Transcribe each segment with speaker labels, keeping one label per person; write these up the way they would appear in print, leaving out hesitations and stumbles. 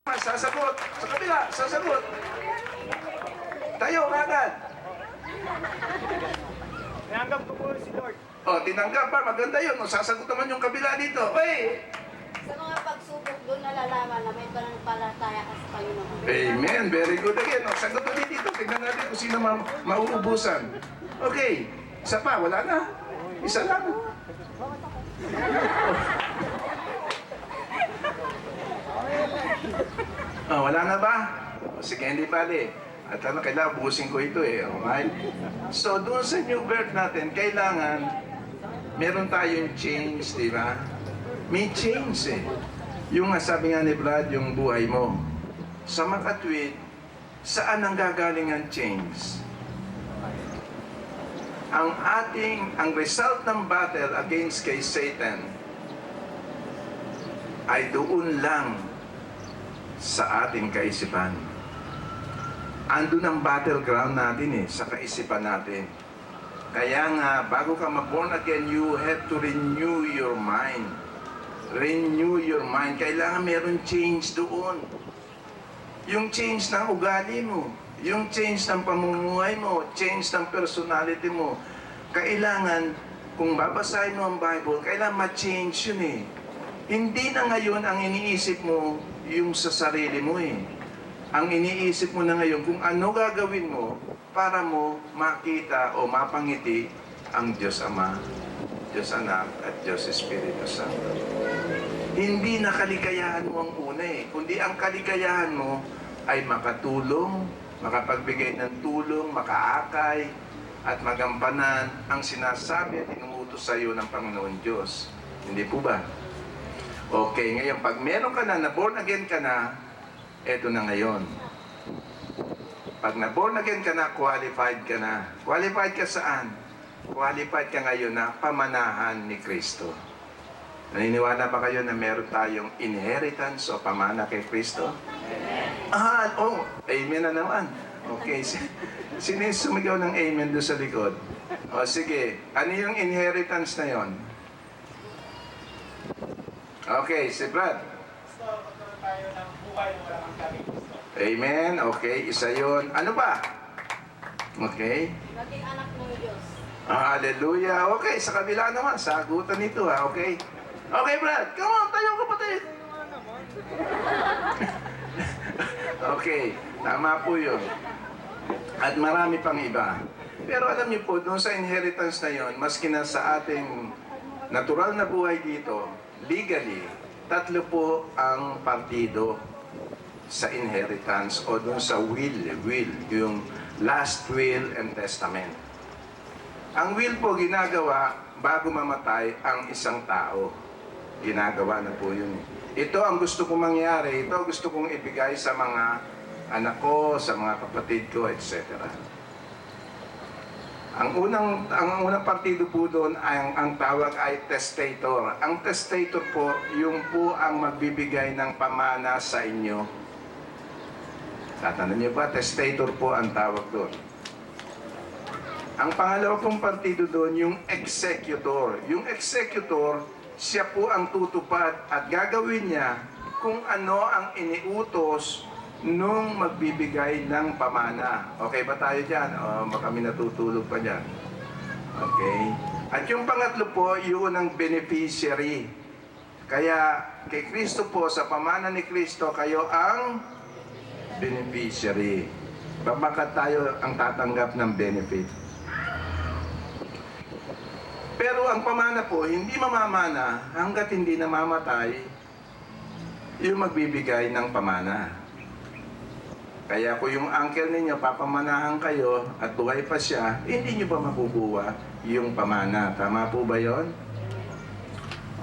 Speaker 1: Sasagot. Sa kabila, sasagot. Tayo, agad.
Speaker 2: Tinanggap ko po si Lord.
Speaker 1: O, tinanggap pa. Maganda yun. O, sasagot naman yung kabila dito. Oy!
Speaker 3: Sa mga pagsubok doon nalalaman na may pananampalataya ka sa Panginoon.
Speaker 1: Amen. Very good again. O, sagot ulit dito. Tingnan natin kung sino mauubusan. Okay. Isa pa. Wala na. Isa lang. Oh, wala na ba? Sige, hindi bali. At kailangan busin ko ito eh. Alright? So, doon sa new birth natin, kailangan meron tayong change, di ba? May change eh. Yung sabi nga ni Brad, yung buhay mo. Sa makatwid, saan ang gagaling ang change? Ang result ng battle against kay Satan ay doon lang sa ating kaisipan. Andun ang battleground natin eh, sa kaisipan natin. Kaya nga, bago ka mag-born again, you have to renew your mind. Renew your mind. Kailangan meron change doon. Yung change ng ugali mo, yung change ng pamumuhay mo, change ng personality mo. Kailangan, kung babasahin mo ang Bible, kailangan ma-change yun eh. Hindi na ngayon ang iniisip mo yung sa sarili mo eh. Ang iniisip mo na ngayon kung ano gagawin mo para mo makita o mapangiti ang Diyos Ama, Diyos Anak at Diyos Espiritu Santo. Hindi na kaligayahan mo ang una eh, kundi ang kaligayahan mo ay makatulong, makapagbigay ng tulong, makaakay, at magampanan ang sinasabi at inuutos sa iyo ng Panginoon Diyos. Hindi po ba? Okay, ngayon, pag meron ka na born again ka na, eto na ngayon. Pag na-born again ka na, qualified ka na. Qualified ka saan? Qualified ka ngayon na pamanahan ni Kristo. Naniniwala ba kayo na meron tayong inheritance o pamana kay Kristo? Amen na naman. Okay, sino yung sumigaw ng amen doon sa likod? O sige, ano yung inheritance na yon? Okay, si Brad.
Speaker 2: Gusto magkaroon tayo ng buhay na walang hanggang gusto.
Speaker 1: Amen. Okay, isa yun. Ano ba? Okay.
Speaker 3: Naging anak ng Diyos.
Speaker 1: Hallelujah. Okay, sa kabila naman, sagutan nito ha. Okay. Okay, Brad. Come on, tayo kapatid. Okay, tama po yun. At marami pang iba. Pero alam niyo po, doon sa inheritance na yon, maski na sa ating natural na buhay dito, legally, 3 po ang partido sa inheritance o doon sa will, yung last will and testament. Ang will po ginagawa bago mamatay ang isang tao. Ginagawa na po yun. Ito ang gusto kong mangyari, ito gusto kong ibigay sa mga anak ko, sa mga kapatid ko, etc. Ang unang partido po doon ay ang tawag ay testator. Ang testator po, yung po ang magbibigay ng pamana sa inyo. Tatanong niyo ba, testator po ang tawag doon. Ang pangalawa pong partido doon, yung executor. Yung executor, siya po ang tutupad at gagawin niya kung ano ang iniutos nung magbibigay ng pamana. Okay ba tayo dyan? O baka kami natutulog pa dyan. Okay? At yung pangatlo po, yun ang beneficiary. Kaya kay Kristo po, sa pamana ni Kristo, kayo ang beneficiary. Bakit tayo ang tatanggap ng benefit? Pero ang pamana po, hindi mamamana hanggat hindi namamatay yung magbibigay ng pamana. Kaya kung yung uncle ninyo, papamanahan kayo at buhay pa siya, hindi nyo pa makukuha yung pamana. Tama po ba yon?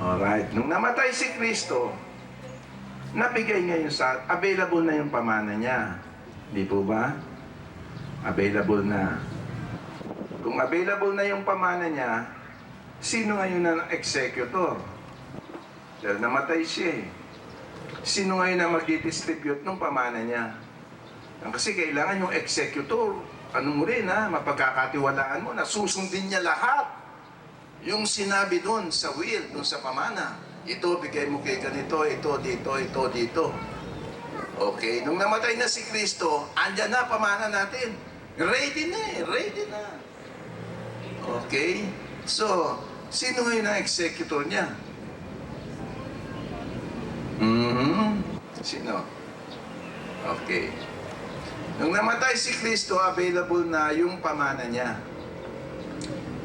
Speaker 1: Alright. Nung namatay si Kristo, nabigay ngayon sa, available na yung pamana niya. Di po ba? Available na. Kung available na yung pamana niya, sino ngayon ang executor? Dahil namatay siya eh. Sino ngayon ang mag-distribute ng pamana niya? Kasi kailangan yung executor, ano mo rin ha, mapagkakatiwalaan mo na susundin niya lahat. Yung sinabi doon sa will, doon sa pamana. Ito, bigay mo kay ganito, ito dito, ito dito. Okay, nung namatay na si Kristo, andyan na pamana natin. Ready na eh, ready na. Okay? So, sino ngayon ang executor niya? Sino? Okay. Nung namatay si Kristo, available na yung pamana niya.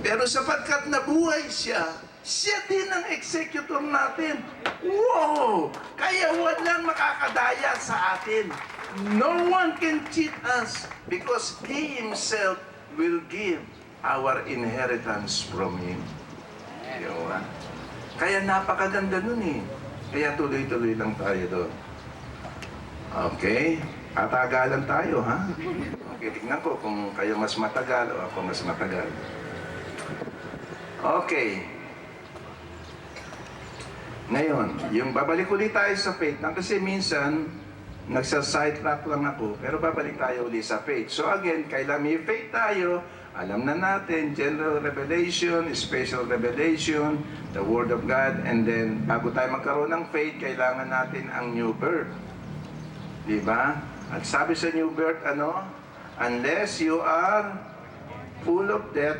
Speaker 1: Pero sapagkat nabuhay siya, siya din ang executor natin. Wow! Kaya walang makakadaya sa atin. No one can cheat us because He Himself will give our inheritance from Him. Diba? Kaya napakaganda nun eh. Kaya tuloy-tuloy lang tayo doon. Okay? Tatagalan tayo, ha? Okay, tignan ko kung kayo mas matagal o ako mas matagal. Okay. Ngayon, yung babalik ulit tayo sa faith. Kasi minsan, nagsa-sidetrack lang ako, pero babalik tayo ulit sa faith. So again, kailan may faith tayo, alam na natin, general revelation, special revelation, the Word of God, and then bago tayo magkaroon ng faith, kailangan natin ang new birth. Diba? At sabi sa new birth, ano? Unless you are full of debt,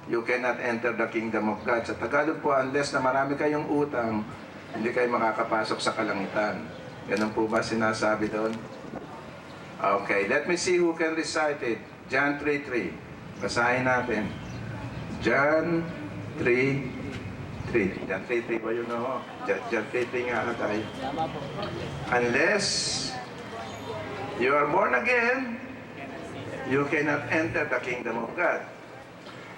Speaker 1: you cannot enter the kingdom of God. Sa Tagalog po, unless na marami kayong utang, hindi kayo makakapasok sa kalangitan. Ganun po ba sinasabi doon? Okay, let me see who can recite it. John 3:3. Basahin natin. John 3:3. John 3:3 ba yun? No? John 3:3 nga na tayo. Unless you are born again, you cannot enter the kingdom of God.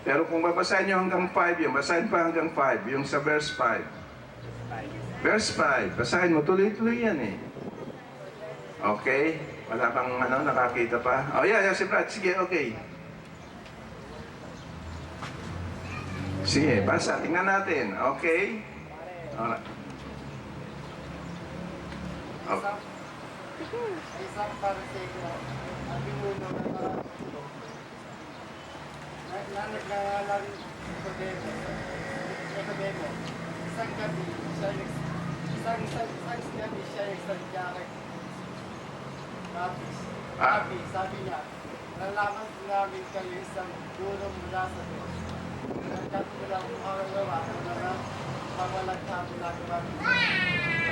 Speaker 1: Pero kung babasahin nyo hanggang 5, yung basahin pa hanggang 5, yung sa verse 5. Verse 5, basahin mo, tuloy-tuloy yan eh. Okay? Wala bang nakakita pa? Oh yeah, si Brad, sige, okay. Sige, basa, tingnan natin. Okay? Alright. Okay.
Speaker 2: Isang pariseo, ang pinuno ng mga pulo, na naglalaro Nicodemo. Isang gabi siya nagsadyakit. Sabi niya, nalaman namin kayo isang gulong mula sa Diyos. Nagkat ko lang makagawa ng mga pangwalang ginagawa niyo.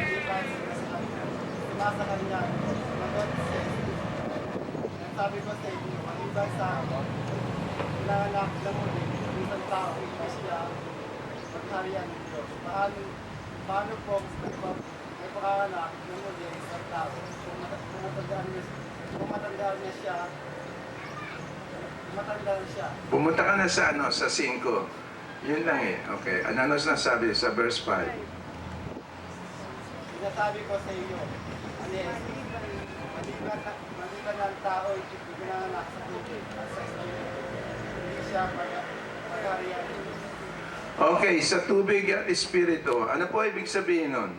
Speaker 2: Maliban sa kanya, nagot siya. Sabi ko sa inyo, maliban sa pinanganak na muli, isang tao, hindi siya magharian ng Diyos. Paano po may panganak na muli isang tao, kung matandaan niya siya, matandaan siya.
Speaker 1: Pumunta ka na sa sa 5. Yun lang eh. Okay. Ano sinasabi sa verse 5?
Speaker 2: Sinasabi ko sa iyo, maliban ng tao, ipinanganak sa tubig at sa espiritu. Hindi siya magharian ng Diyos.
Speaker 1: Okay, sa tubig at espiritu. Ano po ibig sabihin nun?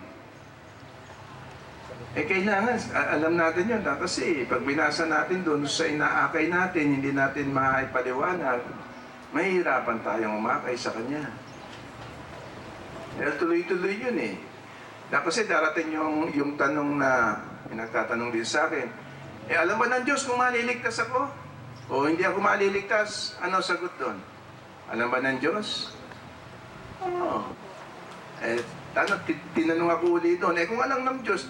Speaker 1: Kailangan, alam natin yun. Kasi pag binasa natin doon sa inaakay natin, hindi natin maipaliwanag, mahihirapan tayong umakay sa Kanya. Dahil tuloy-tuloy yun eh. Kasi darating yung tanong na pinagtatanong din sa akin, alam ba ng Diyos kung maliligtas ako? O hindi ako maliligtas? Ano sagot doon? Alam ba ng Diyos? Oo. Tinanong ako ulit doon, kung alam ng Diyos,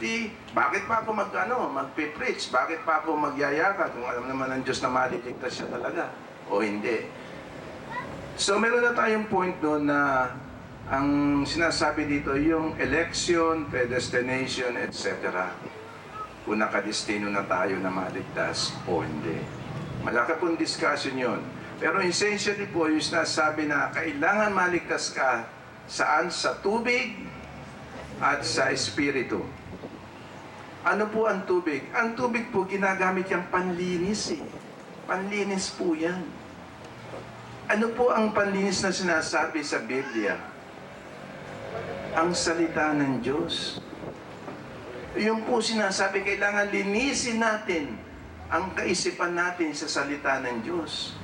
Speaker 1: bakit pa ako magpipreach? Bakit pa ako magyayaka kung alam naman ng Diyos na maliligtas siya talaga? O hindi? So meron na tayong point doon na ang sinasabi dito, yung election, predestination, etc. Kung nakadestino na tayo na maligtas o hindi. Malaki pong discussion yun. Pero essentially po, yung sinasabi na kailangan maligtas ka saan? Sa tubig at sa espiritu. Ano po ang tubig? Ang tubig po ginagamit yung panlinis eh. Panlinis po yan. Ano po ang panlinis na sinasabi sa Biblia? Ang salita ng Diyos. Yung po sinasabi, kailangan linisin natin ang kaisipan natin sa salita ng Diyos.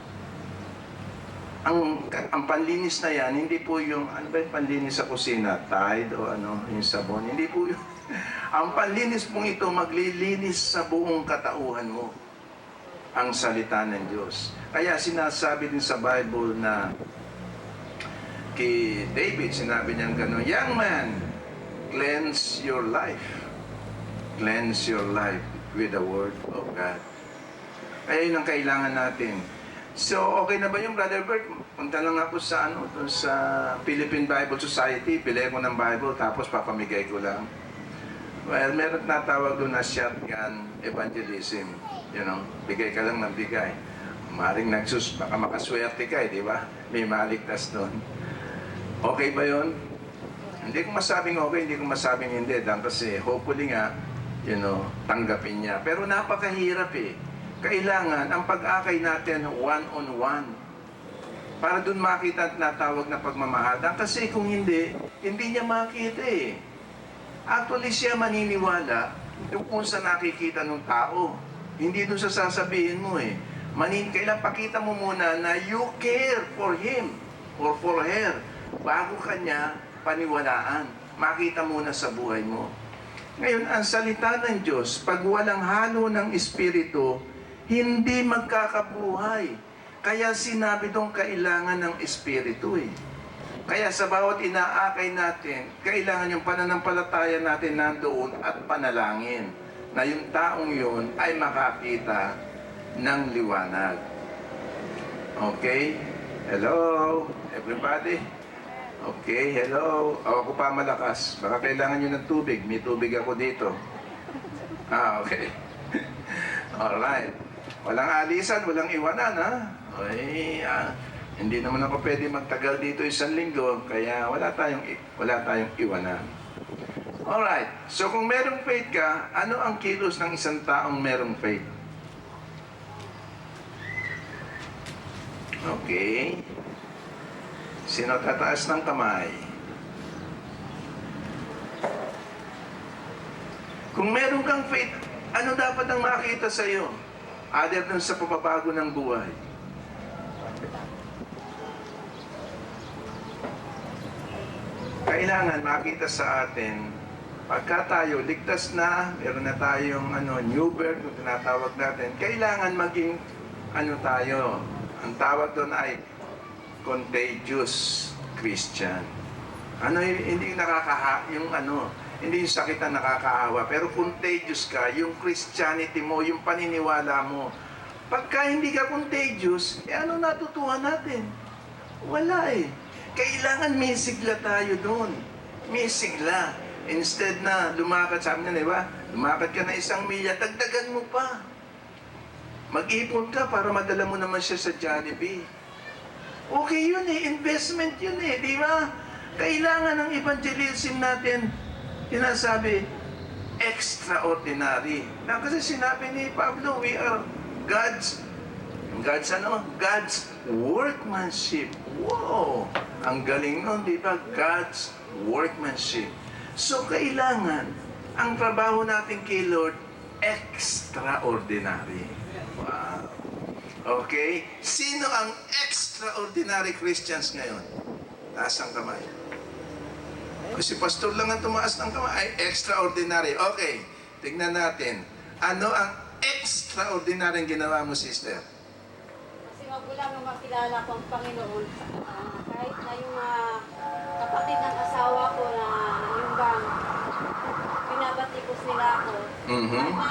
Speaker 1: Ang panlinis na yan, hindi po yung, ano ba yung panlinis sa kusina? Tide o yung sabon? Hindi po yung, Ang panlinis mong ito maglilinis sa buong katauhan mo. Ang salita ng Diyos. Kaya sinasabi din sa Bible na kay David, sinabi niya gano'n, young man, cleanse your life. Cleanse your life with the Word of God. Kaya yun ang kailangan natin. So, okay na ba yung Brother Bert? Punta lang ako sa, dun sa Philippine Bible Society, pili ko ng Bible, tapos papamigay ko lang. Well, meron natawag doon na shotgun evangelism. You know, bigay ka lang ng bigay. Maring baka makaswerte ka, di ba? May maligtas doon. Okay ba yun? Hindi ko masabing okay, hindi ko masabing hindi. Dahil kasi hopefully nga, tanggapin niya. Pero napakahirap eh. Kailangan ang pag-akay natin one-on-one. Para doon makita at natawag na pagmamahal. Kasi kung hindi niya makita eh. Actually siya maniniwala kung sa nakikita ng tao. Hindi doon sa sasabihin mo eh. Kailan pakita mo muna na you care for him or for her bago kanya paniwalaan. Makita muna sa buhay mo. Ngayon, ang salita ng Diyos, pag walang halo ng Espiritu, hindi magkakabuhay. Kaya sinabi doon kailangan ng Espiritu eh. Kaya sa bawat inaakay natin, kailangan yung pananampalataya natin nandoon at panalangin na yung taong yun ay makakita ng liwanag. Okay? Hello, everybody? Okay, hello. Ako pa malakas. Baka kailangan nyo ng tubig. May tubig ako dito. Okay. Alright. Walang alisan, walang iwanan, ha? Okay, hindi naman ako pwede magtagal dito 1 linggo, kaya wala tayong iwanan. Alright, so kung merong faith ka, ano ang kilos ng isang taong merong faith? Okay. Sino tataas ng kamay? Kung meron kang faith, ano dapat ang makita sa iyo? Other than sa pagbabago ng buhay. Kailangan makita sa atin, pagka tayo ligtas na, meron na tayong new birth, kung tinatawag natin, kailangan maging tayo. Ang tawag doon ay contagious Christian. Hindi hindi yung sakit na nakakaawa, pero contagious ka, yung Christianity mo, yung paniniwala mo. Pagka hindi ka contagious, ano natutuhan natin? Wala eh. Kailangan may sigla tayo doon. May sigla. Instead na lumakad, sabi niya, di ba? Lumakad ka na 1 milya, dagdagan mo pa. Mag-ipon ka para madala mo naman siya sa Jollibee. Okay yun eh, investment yun eh, di ba? Kailangan ng evangelism natin, sinasabi, extraordinary. Kasi sinabi ni Pablo, we are God's workmanship. Wow! Ang galing nun, di ba? God's workmanship. So, kailangan, ang trabaho natin kay Lord, extraordinary. Wow! Okay? Sino ang extraordinary Christians ngayon? Taas ang kamay. Kasi pastor lang ang tumaas ng kamay. Ay, extraordinary. Okay, tignan natin. Ano ang extraordinary ginawa mo, sister?
Speaker 3: Kasi magulang nung makilala ko ang Panginoon, kahit na yung kapatid ng asawa ko na yung bang pinabatikos nila ako, kahit na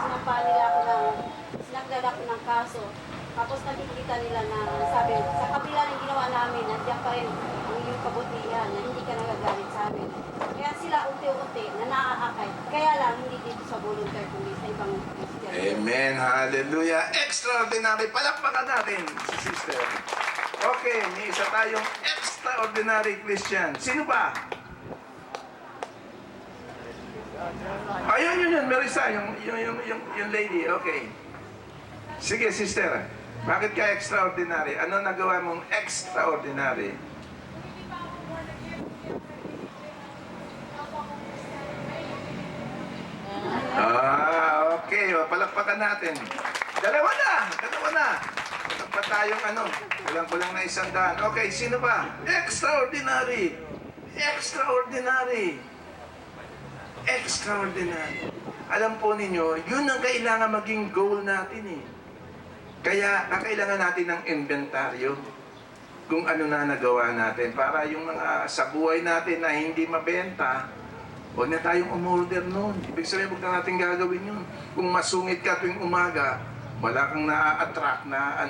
Speaker 3: sinampa nila ako sinagdala ko ng kaso, tapos nakikita nila na sabi, sa kabila ng ginawa namin, nandiyan pa rin yung kabutihan na hindi ka nagagalit sa amin. Kaya sila unti-unti na naaakay. Kaya lang, hindi dito sa volunteer, kundi sa ibang Christian.
Speaker 1: Amen. Hallelujah. Extraordinary. Palakpakan natin si sister. Okay, may isa tayong extraordinary Christian. Sino ba? Ayun, yun. Marisa, yung lady. Okay. Sige, sister. Bakit ka extraordinary? Ano nagawa mong extraordinary? Okay. Palakpakan natin. Dalawa na. Pa tayong kulang-kulang na 100. Okay, sino ba? Extraordinary. extraordinary. Alam po ninyo, yun ang kailangan maging goal natin eh. Kaya kailangan natin ng inventaryo kung ano na nagawa natin para yung mga sa buhay natin na hindi mabenta, huwag na tayong umorder noon. Ibig sabihin, huwag na natin gagawin yun. Kung masungit ka tuwing umaga, wala kang na-attract na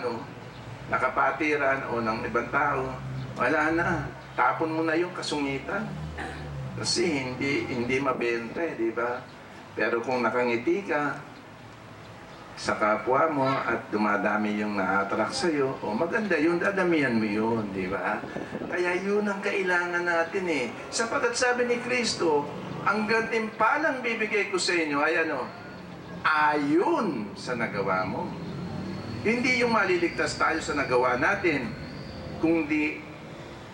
Speaker 1: nakapatiran o ng ibang tao, wala na. Tapon mo na yung kasungitan. Kasi hindi mabenta eh, di ba? Pero kung nakangiti ka sa kapwa mo at dumadami yung na-attract sa'yo, maganda yun, dadamihan mo yun, di ba? Kaya yun ang kailangan natin eh. Sapagkat sabi ni Kristo, ang gantimpalang bibigay ko sa inyo ay ayon sa nagawa mo. Hindi yung maliligtas tayo sa nagawa natin, kundi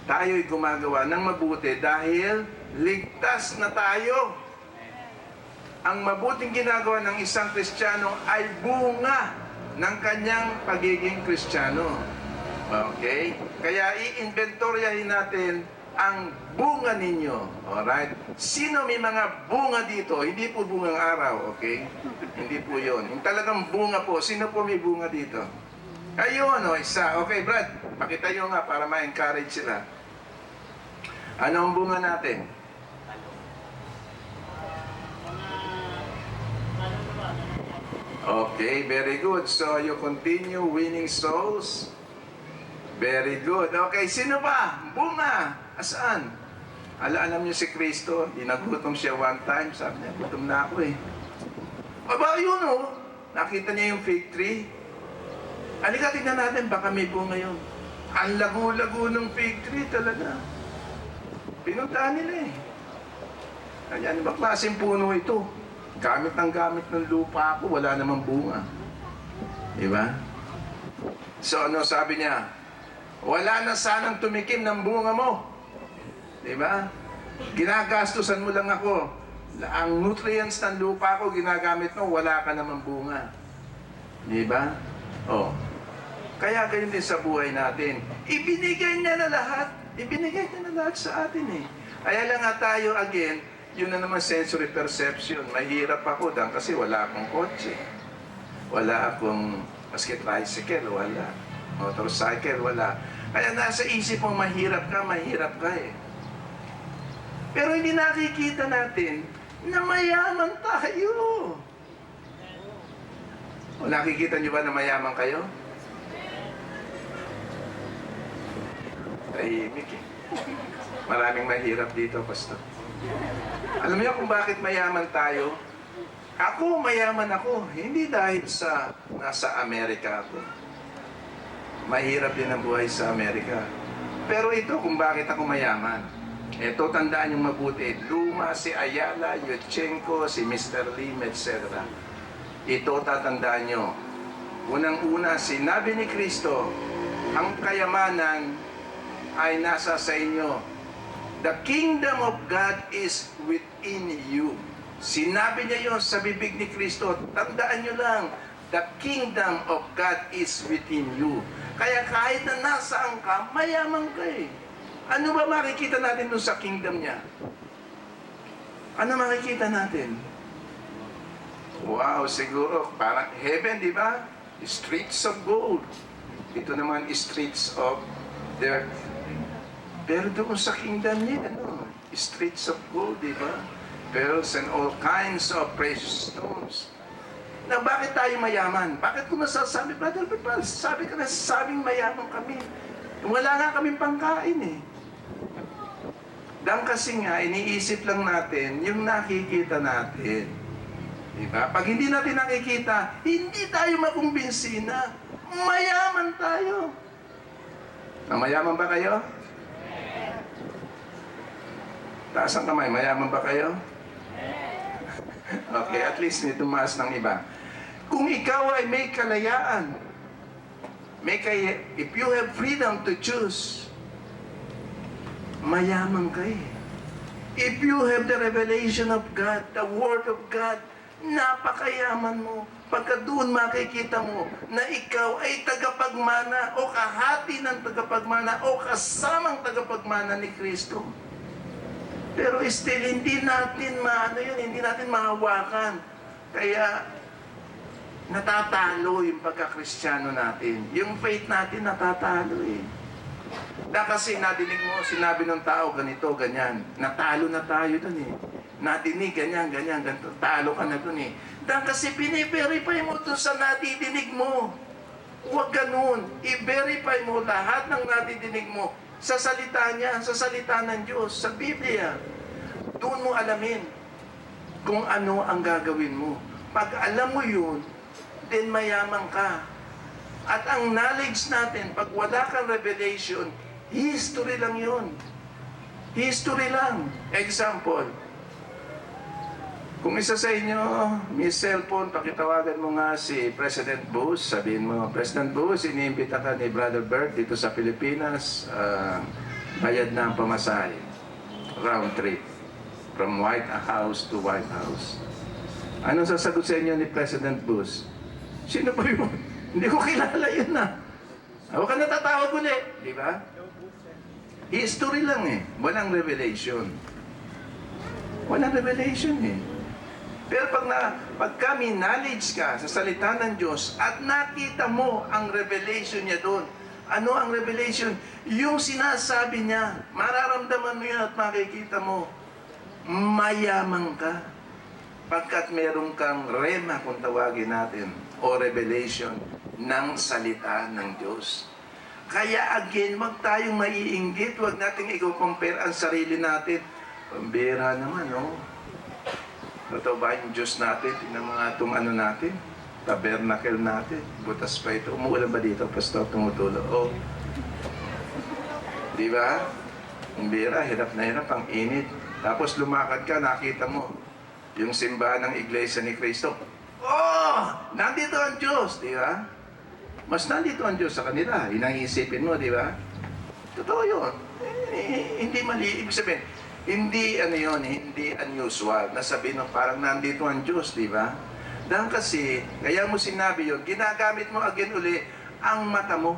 Speaker 1: tayo'y gumagawa ng mabuti dahil ligtas na tayo. Ang mabuting ginagawa ng isang Kristiyano ay bunga ng kanyang pagiging Kristiyano. Okay? Kaya i-inventoryahin natin ang bunga ninyo. Alright? Sino may mga bunga dito? Hindi po bungang araw, okay? Hindi po yun. Yung talagang bunga po. Sino po may bunga dito? Ayun, isa. Okay, Brad, pakita nyo nga para ma-encourage sila. Ano ang bunga natin? Okay, very good. So, you continue winning souls. Very good. Okay, sino ba? Bunga. Asaan? Alam niyo si Kristo, nagutom siya one time. Sabi niya, gutom na ako eh. Aba, yun Nakita niya yung fig tree. Halika, tignan natin, baka may bunga yun. Ang lago-lago ng fig tree talaga. Pinuntahan nila eh. Kaya, ano ba klaseng puno ito? Gamit ng lupa ako, wala namang bunga. Diba? So ano sabi niya? Wala na sanang tumikim ng bunga mo. Diba? Ginagastusan mo lang ako. Ang nutrients ng lupa ko ginagamit mo, wala ka namang bunga. Diba? Kaya ganyan din sa buhay natin. Ibinigay niya na lahat. Ibinigay niya na lahat sa atin eh. Kaya lang nga tayo again, yun na naman sensory perception. Mahirap ako kasi wala akong kotse. Wala akong maski tricycle, wala. Motorcycle, wala. Kaya nasa isip mo, mahirap ka eh. Pero hindi nakikita natin na mayaman tayo. Nakikita niyo ba na mayaman kayo? Tahimik eh. Maraming mahirap dito, Pastor. Alam niyo kung bakit mayaman tayo? Ako, mayaman ako. Hindi dahil sa nasa Amerika ako. Mahirap din ang buhay sa Amerika. Pero ito kung bakit ako mayaman. Ito, tandaan yung mabuti. Luma, si Ayala, Yutchenko, si Mr. Lim, etc. Ito tatandaan nyo. Unang-una, sinabi ni Kristo, ang kayamanan ay nasa sa inyo. The kingdom of God is within you. Sinabi niya yon sa bibig ni Kristo. Tandaan nyo lang, the kingdom of God is within you. Kaya kahit na nasaan ka, mayaman ka eh. Ano ba makikita natin dun sa kingdom niya? Ano makikita natin? Wow, siguro, parang heaven, di ba? Streets of gold. Ito naman, streets of dirt. Pero doon sa kingdom niya, streets of gold, di ba? Pearls and all kinds of precious stones. Na bakit tayo mayaman? Bakit ko masasabi, Brother Pipal, sabi ka na, sabing mayaman kami. Wala nga kaming pangkain eh. Dahil kasi nga, iniisip lang natin yung nakikita natin. Diba? Pag hindi natin nakikita, hindi tayo makumbinsi na mayaman tayo. Mayaman ba kayo? Taas ang kamay, mayaman ba kayo? Okay, at least may tumaas ng iba. Kung ikaw ay may kalayaan, if you have freedom to choose, mayaman ka eh. If you have the revelation of God, the Word of God, napakayaman mo. Pagka doon makikita mo na ikaw ay tagapagmana o kahati ng tagapagmana o kasamang tagapagmana ni Kristo. Pero still, hindi natin hindi natin mahawakan. Kaya, natatalo yung pagka-Kristiyano natin. Yung faith natin natatalo eh. Kasi nadinig mo, sinabi ng tao, ganito, ganyan. Natalo na tayo dun eh. Nadinig, ganyan, ganyan, ganito. Talo ka na dun eh. Kasi piniverify mo dun sa nadidinig mo. Huwag ganun. I-verify mo lahat ng nadidinig mo sa salita niya, sa salita ng Diyos, sa Biblia. Doon mo alamin kung ano ang gagawin mo. Pag alam mo yun, then mayaman ka. At ang knowledge natin, pag wala kang revelation, history lang yun. History lang. Example, kung isa sa inyo, may cellphone, pakitawagan mo nga si President Bush, sabihin mo, President Bush, iniimbita ka ni Brother Bert dito sa Pilipinas, bayad na ang pamasahe. Round trip. From White House to White House. Anong sasagot sa inyo ni President Bush? Sino ba yun? Hindi ko kilala yun na. Huwag ka natatawag ulit. Di ba? History lang eh. Walang revelation. Walang revelation eh. Pero pagka may knowledge ka sa salita ng Diyos at nakita mo ang revelation niya doon, ano ang revelation? Yung sinasabi niya, mararamdaman mo yun at makikita mo, mayaman ka. Pagkat meron kang rema, kung tawagin natin, o revelation ng salita ng Diyos. Kaya again, wag tayong maiinggit, wag nating i-compare ang sarili natin. Pambira naman, no? Totoo ba yung Diyos natin? Tingnan mga itong ano natin, tabernacle natin, butas pa ito. Umuulan ba dito? Pastor, tumutulo. Oh. Di ba? Pambira, hirap na hirap, ang init. Tapos lumakad ka, nakita mo yung simbahan ng Iglesia ni Cristo. Oh! Nandito ang Diyos, di ba? Mas nandito ang Diyos sa kanila. Yun ang iisipin mo, di ba? Totoo yun. Hindi mali. Ibig sabihin, hindi hindi unusual na sabihin ng parang nandito ang Diyos, di ba? Dahil kasi, kaya mo sinabi yun, ginagamit mo again uli ang mata mo.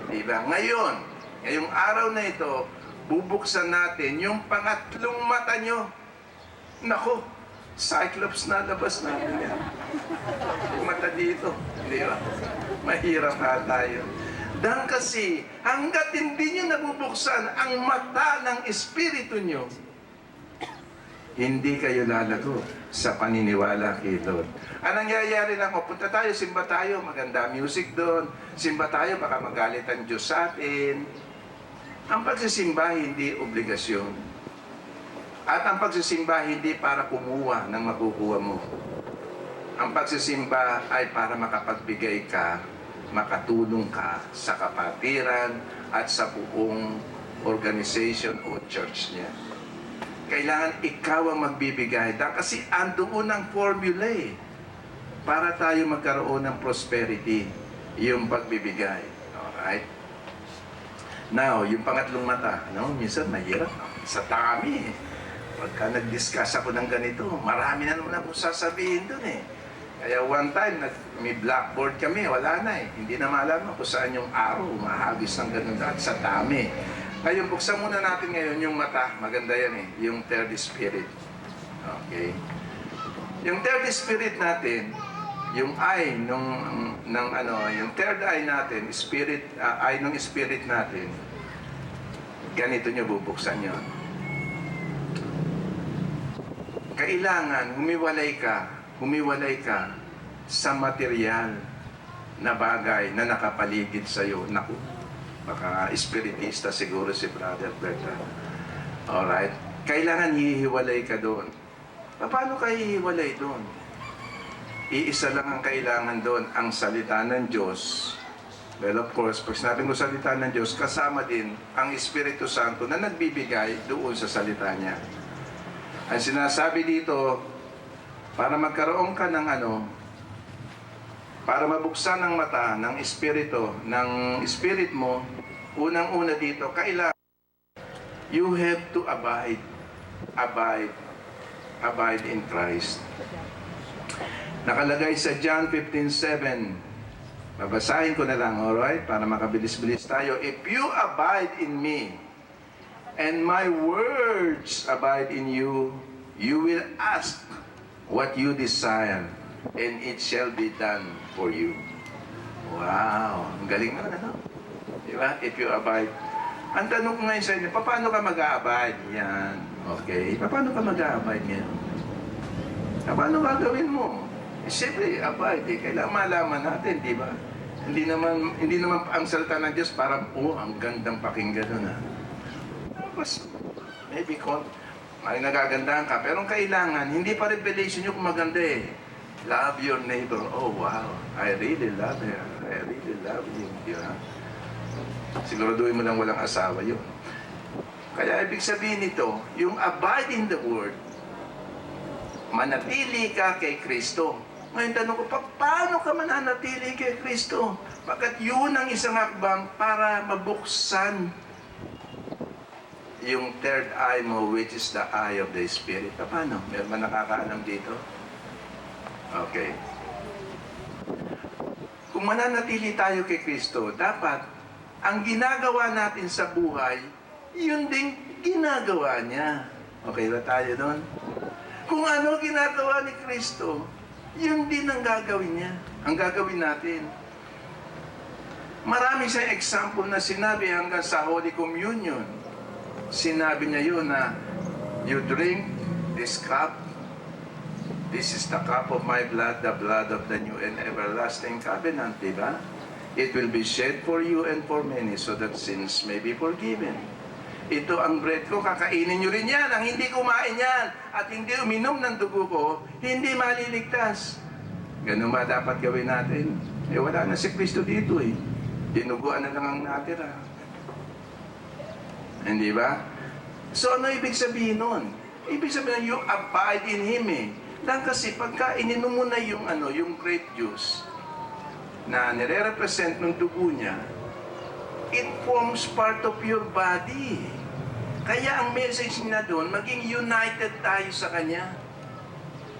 Speaker 1: Di ba? Ngayong araw na ito, bubuksan natin yung pangatlong mata nyo. Nako, Cyclops na labas natin yan. Yung mata dito, di ba? Mahirap ha tayo. Dahil kasi, hanggat hindi nyo nabubuksan ang mata ng Espiritu nyo, hindi kayo lalago sa paniniwala kay Lord. Ang nangyayari lang, punta tayo, simba tayo, maganda music doon, simba tayo, baka magalit ang Diyos sa atin. Ang pagsisimba, hindi obligasyon. At ang pagsisimba, hindi para kumuha ng makukuha mo. Ang pagsisimba ay para makapagbigay ka, makatulong ka sa kapatiran at sa buong organization o church niya. Kailangan ikaw ang magbibigay. Kasi andoon ang formula eh, para tayo magkaroon ng prosperity, yung pagbibigay. Alright? Now, yung pangatlong mata, minsan mahirap. Sa dami eh. Pagka nag-discuss ako ng ganito, marami na naman akong sasabihin dun eh. Kaya one time, may blackboard kami, wala na eh. Hindi na malaman kung saan yung araw, mahagis ng ganun at sa dami. Ngayon, buksan muna natin ngayon yung mata. Maganda yan eh, yung third spirit. Okay. Yung third spirit natin, yung eye yung third eye natin, eye ng spirit natin, ganito nyo bubuksan yun. Kailangan humiwalay ka sa material na bagay na nakapaligid sa iyo. Naku, baka espiritista siguro si Brother Berta. Alright? Kailangan hihiwalay ka doon. Paano ka hihiwalay doon? Iisa lang ang kailangan doon, ang salita ng Diyos. Well, of course, pag sinabi mo salita ng Diyos, kasama din ang Espiritu Santo na nagbibigay doon sa salita niya. Ang sinasabi dito, para magkaroon ka ng para mabuksan ang mata ng espiritu, ng spirit mo, unang-una dito, kailangan you have to abide in Christ. Nakalagay sa John 15:7. Babasahin ko na lang, alright? Para makabilis-bilis tayo. If you abide in me, and my words abide in you, you will ask what you desire, and it shall be done for you. Wow! Ang galing naman, ano? Diba? If you abide. Ang tanong ko ngayon sa inyo, paano ka mag-a-abide? Yan. Okay. Paano ka mag-a-abide ngayon? Paano gagawin mo? Eh, siyempre, abide. Eh, kailangan malaman natin, di ba? Hindi naman ang salita ng Diyos parang, ang gandang pakinggan nun, ha? Tapos, maybe may nagagandahan ka, pero kailangan, hindi pa revelation yung maganda eh. Love your neighbor. Oh, wow. I really love her. I really love him. Di ba? Siguraduhin mo lang walang asawa yun. Kaya ibig sabihin nito, yung abide in the Word, manatili ka kay Kristo. Ngayon tanong ko, paano ka mananatili kay Kristo? Bakit yun ang isang hakbang para mabuksan yung third eye mo, which is the eye of the Spirit. Paano? Meron man nakakaalam dito? Okay. Kung mananatili tayo kay Kristo, dapat ang ginagawa natin sa buhay, yun ding ginagawa niya. Okay ba tayo doon? Kung ano ginagawa ni Kristo, yun din ang gagawin niya. Ang gagawin natin. Marami siyang example na sinabi hanggang sa Holy Communion. Sinabi niya yun na, you drink this cup, this is the cup of my blood, the blood of the new and everlasting covenant, diba? It will be shed for you and for many so that sins may be forgiven. Ito ang bread ko, kakainin nyo rin yan. Ang hindi kumain yan at hindi uminom ng dugo ko, hindi maliligtas. Ganun ba dapat gawin natin? Eh wala na si Kristo dito eh. Dinuguan na lang ang natira. Hindi ba? So ano ibig sabihin nun? Ibig sabihin you abide in Him eh. Lang kasi pagka ininom mo na yung grape juice, na nire-represent ng dugo niya, it forms part of your body. Kaya ang message niya doon, maging united tayo sa Kanya.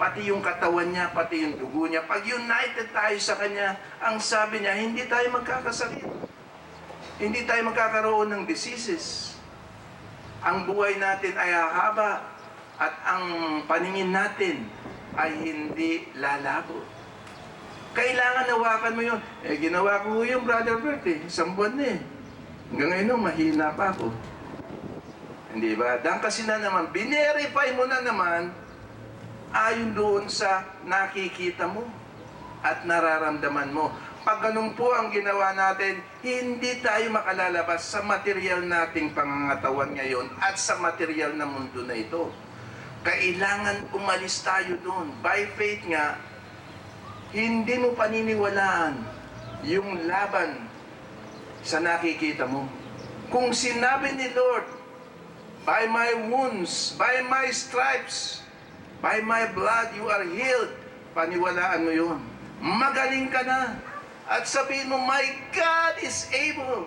Speaker 1: Pati yung katawan niya, pati yung dugo niya. Pag united tayo sa Kanya, ang sabi niya, hindi tayo magkakasakit. Hindi tayo magkakaroon ng diseases. Ang buhay natin ay hahaba at ang paningin natin ay hindi lalabo. Kailangan nawakan mo yun. Eh, ginawa ko yung Brother Bert eh. Isang buwan na eh. Hanggang ngayon, mahina pa ako. Hindi ba? Dahil kasi na naman, binerify mo na naman ayon doon sa nakikita mo at nararamdaman mo. Pag ganun po ang ginawa natin, hindi tayo makalalabas sa material nating pangangatawan ngayon at sa material na mundo na ito. Kailangan umalis tayo doon. By faith nga, hindi mo paniniwalaan yung laban sa nakikita mo. Kung sinabi ni Lord, by my wounds, by my stripes, by my blood, you are healed, paniwalaan mo yun. Magaling ka na. At sabihin mo, my God is able.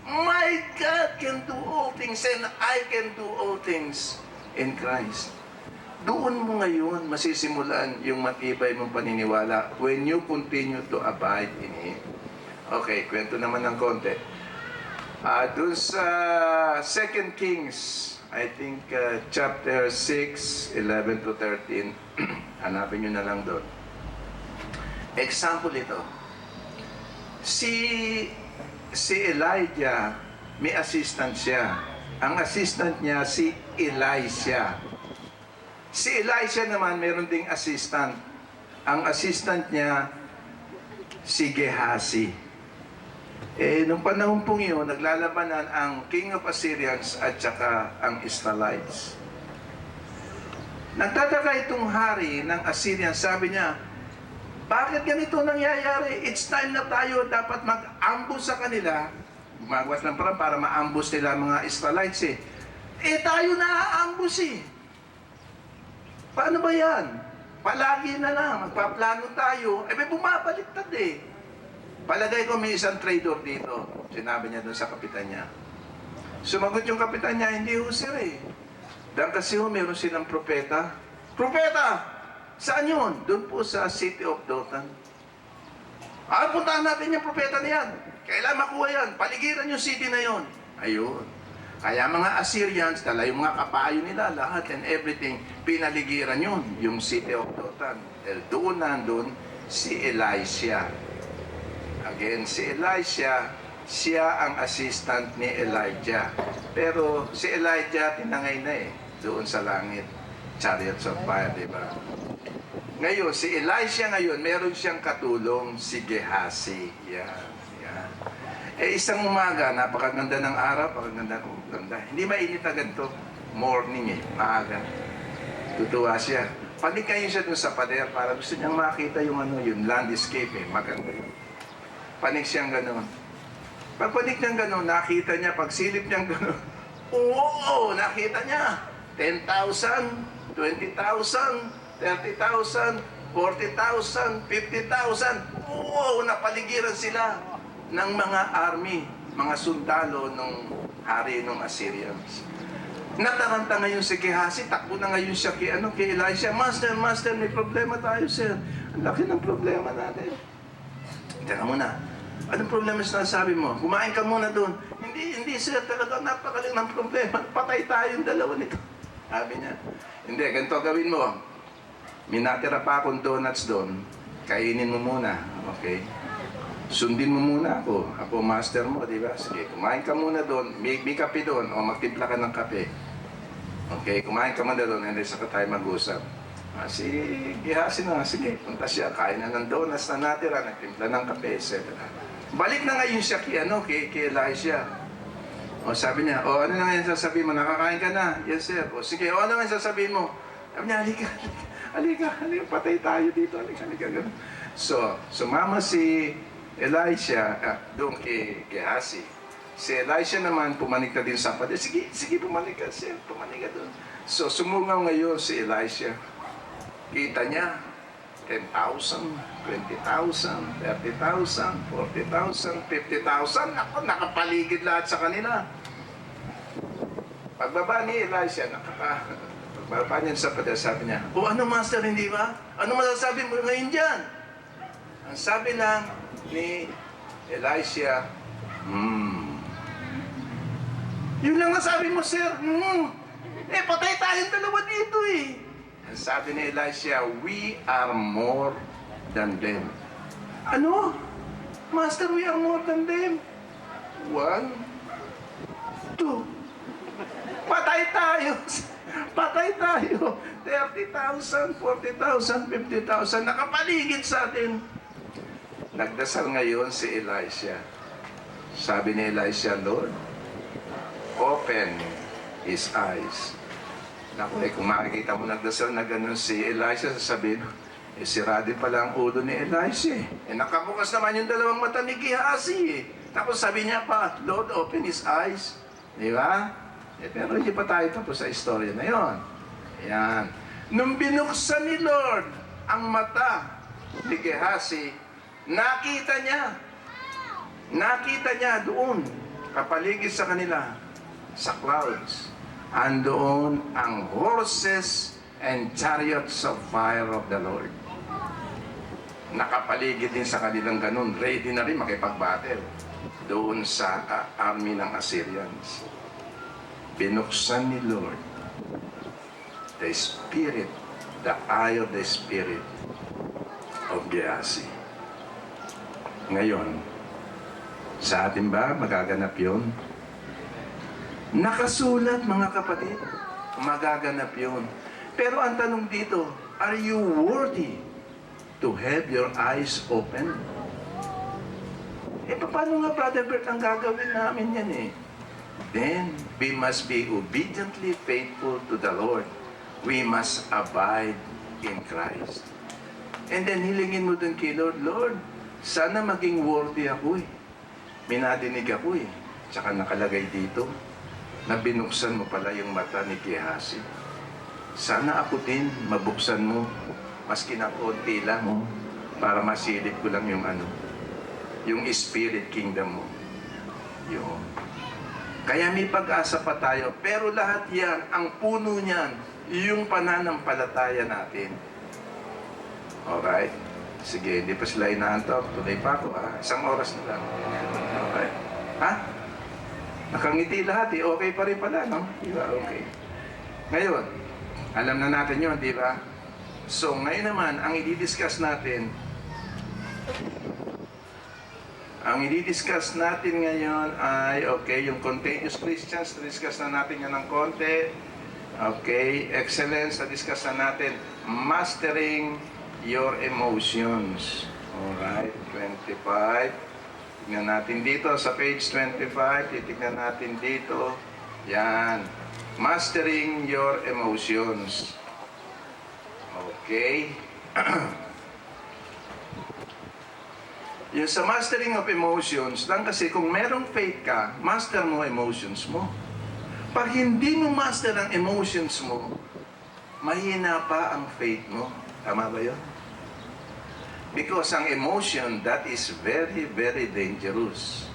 Speaker 1: My God can do all things and I can do all things in Christ. Doon mo ngayon masisimulan yung matibay mong paniniwala when you continue to abide in Him. Okay, kwento naman ng konti. Doon sa 2 Kings, I think chapter 6, 11 to 13, hanapin nyo na lang doon. Example ito. Si Elijah, may assistant siya. Ang assistant niya, si Elisha. Si Elisha naman, meron ding assistant. Ang assistant niya, si Gehazi. Nung panahon pong yun, naglalabanan ang King of Assyrians at saka ang Israelites. Nagtataka itong hari ng Assyrians, sabi niya, bakit ganito nangyayari? It's time na tayo dapat mag-ambush sa kanila. Gumagawa ng parang para ma-ambush nila mga Israelites eh. Tayo na-ambush eh. Paano ba yan? Palagi na lang, magpaplano tayo. May bumabaliktad eh. Palagay ko may isang trader dito. Sinabi niya doon sa kapitan niya. Sumagot yung kapitan niya, hindi ho sir eh. Dahil kasi ho, meron silang propeta. Propeta! Saan yun? Doon po sa city of Dothan. Puntahan natin yung propeta na yan. Kailangan makuha yan. Paligiran yung city na yon. Ayun. Kaya mga Assyrians, dala yung mga kapayo nila, lahat and everything, pinaligiran yun, yung city of Dothan. Doon nandun si Elisha. Again, si Elisha, siya ang assistant ni Elijah. Pero si Elijah, tinangay na doon sa langit. Chariots of fire, di ba? Ngayon, si Elisha ngayon, meron siyang katulong, si Gehazi. Yan. Isang umaga, napakaganda ng araw, napakaganda ng ganda. Hindi mainit na ganito. Morning maaga. Tutuwa siya. Panikayin siya dun sa pader para gusto niyang makita yung yung landscape maganda yun. Panik siyang gano'n. Pagpanik niyang gano'n, nakita niya, pagsilip niyang gano'n, oo, nakita niya. 10,000, 20,000, 30,000, 40,000, 50,000. Oo, napaligiran sila ng mga army, mga sundalo ng hari ng Assyrians. Nataranta ngayon si Gehazi, takbo na ngayon siya kay Elisha. Master, may problema tayo, sir. Ang laki ng problema natin. Teka muna, anong problema sinasabi mo? Kumain ka muna doon. Hindi sir, talaga napakaling ng problema. Patay tayong dalawa nito. Sabi niya, hindi, ganito gawin mo. Minatira pa akong donuts doon. Kainin mo muna, okay? Sundin mo muna ako. Ako master mo, di ba? Sige, kumain ka muna doon. May kape doon o magtimpla ka ng kape. Okay, kumain ka muna doon and then saka tayo mag-usap. Si Gehazi na, sige, punta siya. Kain na ng donuts na natira, nagtimpla ng kape, etc. Balik na ngayon siya kay Elisha. O sabi niya, ano na ngayon sasabihin mo? Nakakain ka na? Yes, sir. O sige, ano ngayon sasabihin mo? Sabi niya, halika, patay tayo dito. Halika. So, sumama si Elisha, doon kay Gehazi. Si Elisha naman, pumanik na din sa pader. Sige, pumanik ka, sir. Pumanik ka doon. So, sumungaw ngayon si Elisha. Kita niya, 10,000, 20,000, 30,000, 40,000, 50,000. Ako, nakapaligid lahat sa kanila. Pagbaba ni Elisha, pagbaba niya sa pader, sabi niya, ano master, hindi ba? Ano masasabi mo ngayon dyan? Ang sabi lang ni Elisha, yun lang nasabi mo, sir. Patay tayong dalawa dito Ang sabi ni Elisha, we are more than them. Ano? Master, we are more than them. 1, 2. Patay tayo. Patay tayo. 30,000, 40,000, 50,000. Nakapaligid sa atin. Nagdasal ngayon si Elisha. Sabi ni Elisha, Lord, open his eyes. Naku, kung makikita mo nagdasal na gano'n si Elisha, sasabihin, sira din pala ang ulo ni Elisha. Nakabukas naman yung dalawang mata ni Gehazi. Tapos sabi niya pa, Lord, open his eyes. Di ba? Pero hindi pa tayo tapos sa istorya na yon. Ayan. Nung binuksan ni Lord ang mata ni Gehazi, nakita niya doon, kapaligid sa kanila, sa clouds, andoon ang horses and chariots of fire of the Lord. Nakapaligid din sa kanilang ganun, ready na rin makipag-battle doon sa army ng Assyrians. Binuksan ni Lord the spirit, the eye of the spirit of Gehazi. Ngayon, sa atin ba magaganap yun? Nakasulat, mga kapatid, magaganap yun. Pero ang tanong dito, are you worthy to have your eyes open? Paano nga, Brother Bert, ang gagawin namin yan Then, we must be obediently faithful to the Lord. We must abide in Christ. And then, hilingin mo dun kay Lord, Lord, sana maging worthy ako Minadinig ako Tsaka nakalagay dito, na binuksan mo pala yung mata ni Gehazi. Sana ako din, mabuksan mo, maski na konti lang, para masilip ko lang yung yung spirit kingdom mo. Yun. Kaya may pag-asa pa tayo, pero lahat yan, ang puno niyan, yung pananampalataya natin. Alright? Sige, hindi pa sila inaantok. Tuloy pa ako, 1 oras na lang. Alright? Ha? Nakangiti lahat eh. Okay pa rin pala, no? Di ba? Okay. Ngayon, alam na natin yun, di ba? So, ngayon naman, ang i-discuss natin ngayon ay, okay, yung contagious Christians, na-discuss na natin yan ng konti. Okay, excellence, na-discuss na natin. Mastering your emotions. Alright, 25. Tignan natin dito sa page 25. Titignan natin dito. Yan. Mastering your emotions. Okay. Yung sa mastering of emotions, lang kasi kung merong faith ka, master mo emotions mo. Pag hindi mo master ang emotions mo, mahina pa ang faith mo. Tama ba yun? Because ang emotion, that is very, very dangerous.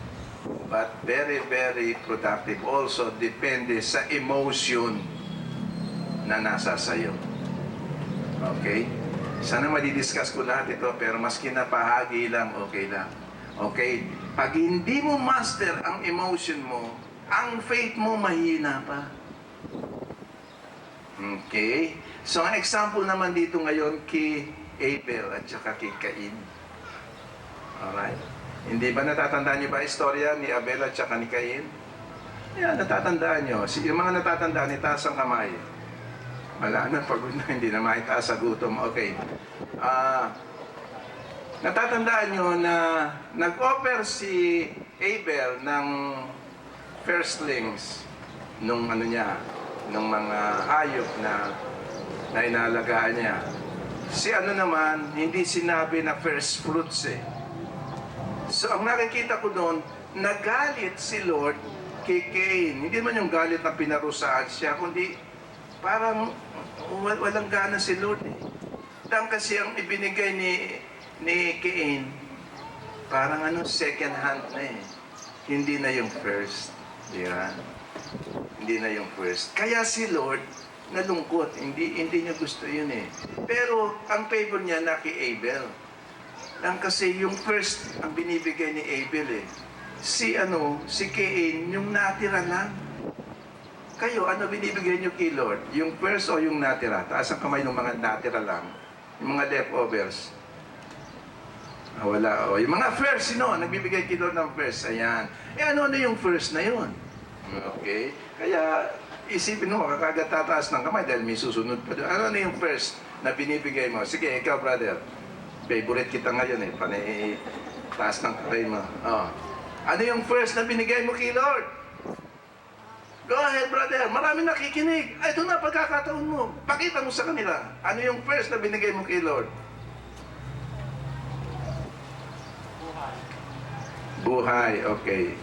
Speaker 1: But very, very productive. Also, depende sa emotion na nasa sayo. Okay? Sana madidiscuss ko lahat ito, pero maski napahagi lang, okay lang. Okay? Pag hindi mo master ang emotion mo, ang faith mo mahina pa. Okay? So, ang example naman dito ngayon kay Abel at saka kay Cain. Alright? Hindi ba natatandaan niyo ba istorya ni Abel at saka ni Cain? Yan, natatandaan niyo. Yung mga natatandaan, itaas ang kamay. Wala na, pagod na, hindi na maitaas sa gutom. Okay. Natatandaan nyo na nag-offer si Abel ng firstlings nung nung mga hayop na inalagaan niya. Si naman, hindi sinabi na first fruits eh. So ang nakikita ko doon, nagalit si Lord kay Cain. Hindi man yung galit na pinarusaan siya, kundi parang walang gana si Lord eh. Dahil kasi ang ibinigay ni Cain, parang second hand na eh. Hindi na yung first. Di ba? Hindi na yung first. Kaya si Lord, nalungkot. Hindi niya gusto yun eh. Pero ang favor niya na kay Abel. Dahil kasi yung first ang binibigay ni Abel eh. Si Cain, yung natira lang. Kayo, ano binibigay nyo kay Lord? Yung first o yung natira? Taas ang kamay ng mga natira lang. Yung mga leftovers. Wala. Yung mga first, nagbibigay kay Lord ng first. Ayan. Ano yung first na yun? Okay? Kaya, isipin mo, kakagat tataas ng kamay dahil may susunod pa doon. Ano yung first na binibigay mo? Sige, ikaw, brother. Favorite kita ngayon eh. Panay, taas ng kamay mo. Oh. Ano yung first na binigay mo kay Lord? Go ahead, brother. Marami nakikinig. Ay, ito na, pagkakataon mo. Pakita mo sa kanila. Ano yung first na binigay mo kay Lord? Buhay. Okay.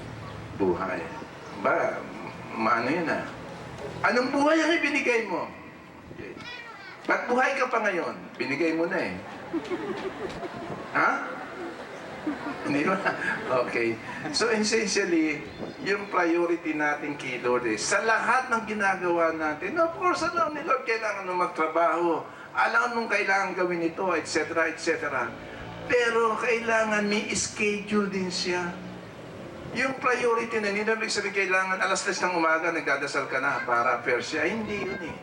Speaker 1: Buhay. Ba, maano yun ah? Anong buhay ang ibinigay mo? Okay. Ba't buhay ka pa ngayon? Binigay mo na eh. Ha? Hindi ba? Okay. So essentially, yung priority natin kay Lord sa lahat ng ginagawa natin, of course, alam ni Lord kailangan nung magtrabaho, alam nung kailangan gawin ito, etc., etc. Pero kailangan may schedule din siya. Yung priority na, hindi na sabihin kailangan alas 3 ng umaga, nagdadasal ka na para fair siya. Hindi yun eh.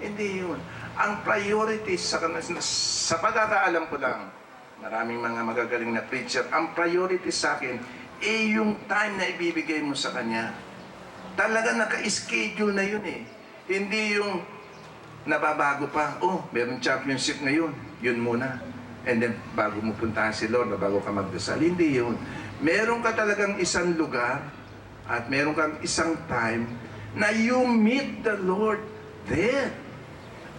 Speaker 1: Hindi yun. Ang priority sa pagkakaalam ko lang, maraming mga magagaling na preacher, ang priority sa akin, yung time na ibibigay mo sa Kanya. Talaga naka-schedule na yun eh. Hindi yung nababago pa. Oh, meron championship ngayon. Yun muna. And then, bago mo puntahan si Lord, bago ka magdasal. Hindi yun. Meron ka talagang isang lugar at meron kang isang time na you meet the Lord there.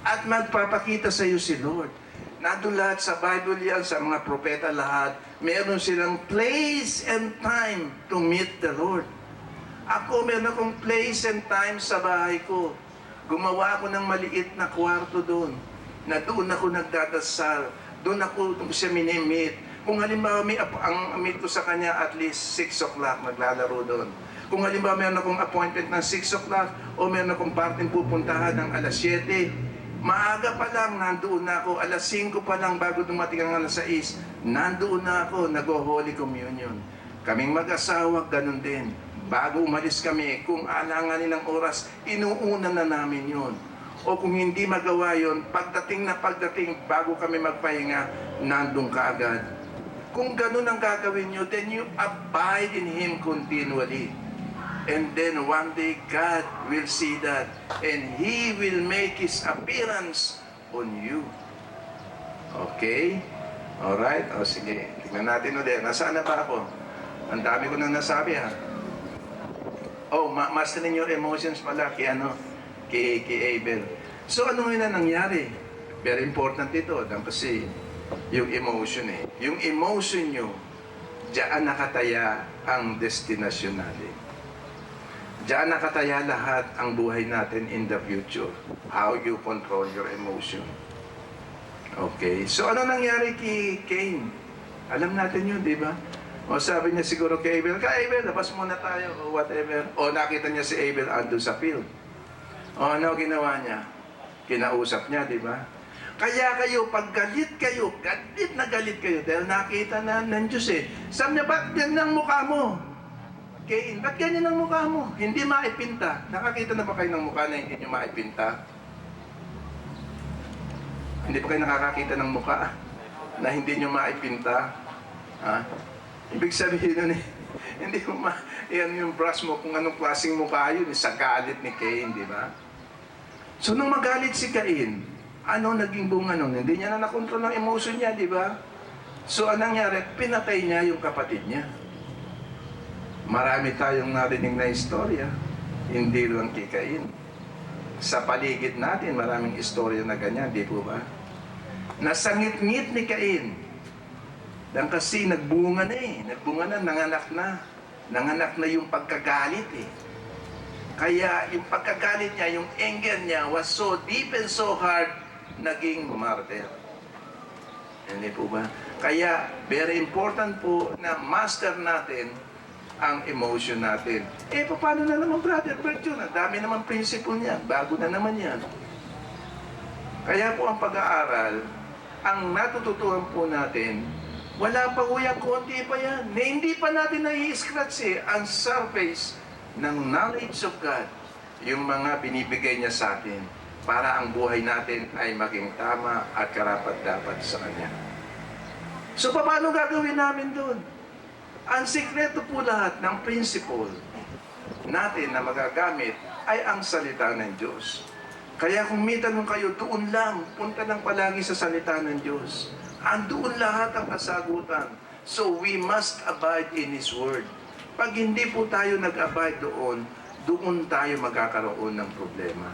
Speaker 1: At magpapakita sa iyo si Lord. Nandun lahat sa Bible yan, sa mga propeta lahat, meron silang place and time to meet the Lord. Ako, meron akong place and time sa bahay ko. Gumawa ako ng maliit na kwarto doon, na doon ako nagdadasal, doon siya minimit. Kung halimbawa ang meet ko sa kanya at least 6 o'clock, maglalaro doon. Kung halimbawa meron akong appointment ng 6 o'clock, o meron akong parting pupuntahan ng alas 7, maaga pa lang, nandoon na ako. Alas 5 pa lang bago dumating ang alas 6, nandoon na ako, nag-Holy Communion. Kaming mag-asawa, ganun din. bago umalis kami, kung alanganin ng oras, inuuna na namin yun. O kung hindi magawa yun, pagdating, bago kami magpahinga, nandun ka agad. Kung ganun ang gagawin nyo, then you abide in Him continually. And then one day, God will see that. And He will make His appearance on you. Okay? Alright? O sige, tignan natin ulit. Nasaan na ba ako? Ang dami ko nang nasabi ha. Oh, masterin your emotions pala kay Abel. So ano nga na nangyari? Very important ito kasi yung emotion Yung emotion nyo, diyan nakataya ang destinasyon natin. Diyan nakataya lahat ang buhay natin in the future. How you control your emotion. Okay, so ano nangyari kay Cain? Alam natin yun, di ba? O sabi niya siguro kay Abel, labas muna tayo, o whatever. O nakita niya si Abel andun sa field. O ano ginawa niya? Kinausap niya, di ba? Kaya kayo, pag galit na galit kayo, dahil nakita na ng Diyos Sabi niya, ba't ganyan ang mukha mo? Cain, ba't ganyan ang mukha mo? Hindi maipinta. Nakakita na ba kayo ng mukha na hindi niyo maipinta? Hindi pa kayo nakakakita ng mukha na hindi nyo maipinta? Ha? Ibig sabihin nun hindi mo yan yung brush mo kung anong klaseng mukha yun, sa galit ni Cain, di ba? So nung magalit si Cain, ano naging bunga nun? Hindi niya na nakontrol ng emotion niya, di ba? So anong nangyari? Pinatay niya yung kapatid niya. Marami tayong narinig na istorya, hindi lang kay Cain. Sa paligid natin, maraming istorya na ganyan, di po ba? Nasangit-ngit ni Cain. Dan kasi nagbunga na, nanganak na yung pagkagalit Kaya yung pagkagalit niya, yung anger niya was so deep and so hard, naging martyr. Hindi po ba? Kaya, very important po na master natin ang emotion natin. Paano na naman, Brother Bert yun? Ang dami naman principle niya. Bago na naman yan. Kaya po ang pag-aaral, ang natututuhan po natin, wala pa po yan, konti pa yan. Na hindi pa natin nai-scratch ang surface ng knowledge of God, yung mga binibigay niya sa atin, para ang buhay natin ay maging tama at karapat-dapat sa Kanya. So, paano gagawin namin doon? Ang sikreto po lahat ng principle natin na magagamit ay ang salita ng Diyos. Kaya kung may tanong kayo, doon lang, punta lang palagi sa salita ng Diyos. Andoon lahat ang kasagutan. So we must abide in His Word. Pag hindi po tayo nag-abide doon tayo magkakaroon ng problema.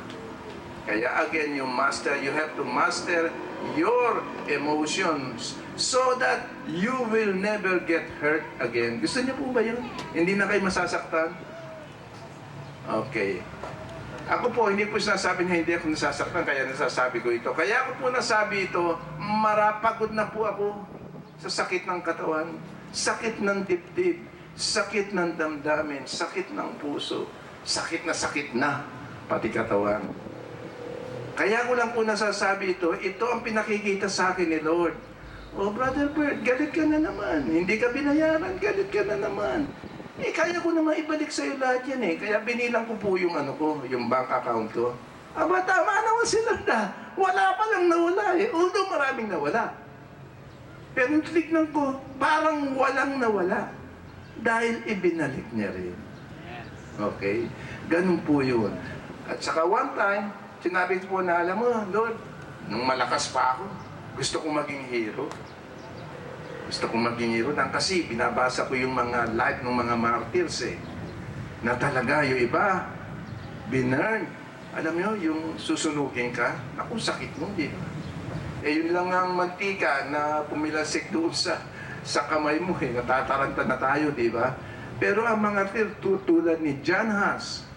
Speaker 1: Kaya again, you have to master your emotions so that you will never get hurt again. Gusto niyo po ba yun? Hindi na kayo masasaktan? Okay. Ako po, hindi po sinasabi niya hindi ako nasasaktan, kaya nasasabi ko ito. Kaya ako po nasabi ito, marapagod na po ako sa sakit ng katawan, sakit ng dibdib, sakit ng damdamin, sakit ng puso, sakit na, pati katawan. Kaya ko lang po nasasabi ito ang pinakikita sa akin ni Lord. Oh, Brother Bert, galit ka na naman. Hindi ka binayaran, galit ka na naman. Kaya ko naman ibalik sa'yo lahat yan Kaya binilang ko po yung yung bank account ko. Aba, tama naman sila na. Wala pa lang nawala Although maraming nawala. Pero tignan ko, parang walang nawala. Dahil ibinalik niya rin. Okay? Ganun po yun. At saka one time, sinabi ko po na, alam mo, Lord, nung malakas pa ako, gusto kong maging hero. Gusto kong maging hero kasi binabasa ko yung mga life ng mga martyrs na talaga yung iba binurn. Alam nyo, yung susunugin ka, ako sakit mo, di ba? Yun lang ang mantika na pumilasik doon sa kamay mo natataranta na tayo, di ba? Pero ang mga martyr tulad ni John Huss